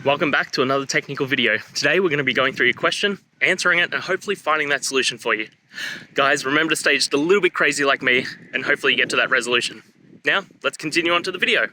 Welcome back to another technical video. Today we're going to be going through your question, answering it, and hopefully finding that solution for you. Guys, remember to stay just a little bit crazy like me, and hopefully you get to that resolution. Now, let's continue on to the video.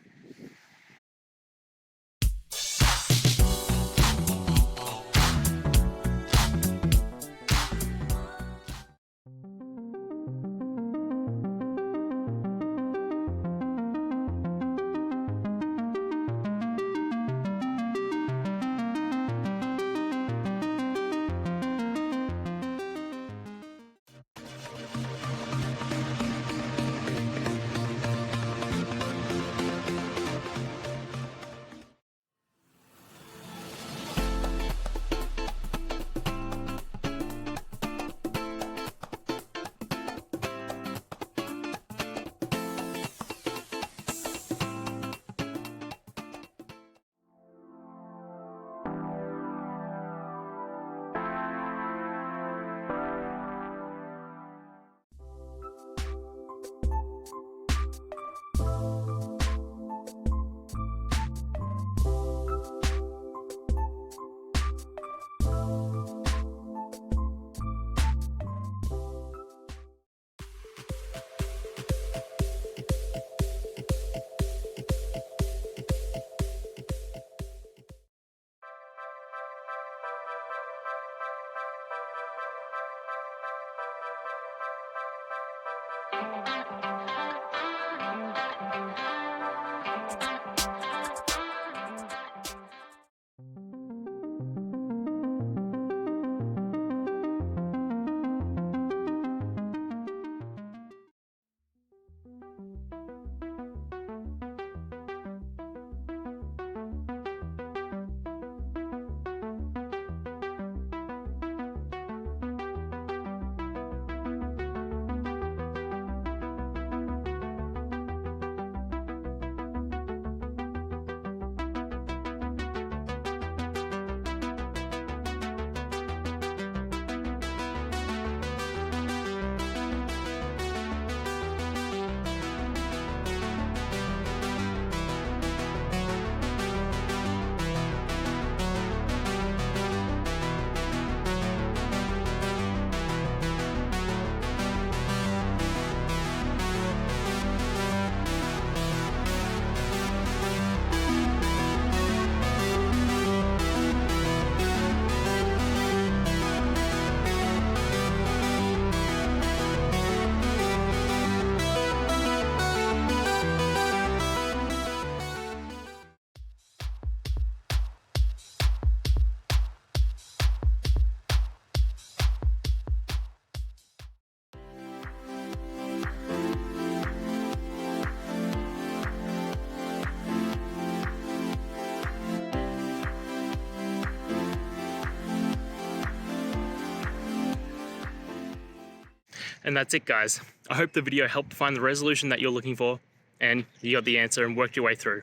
And that's it, guys. I hope the video helped find the resolution that you're looking for and you got the answer and worked your way through.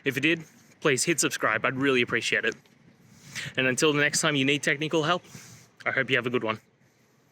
If it did, please hit subscribe. I'd really appreciate it. And until the next time you need technical help, I hope you have a good one.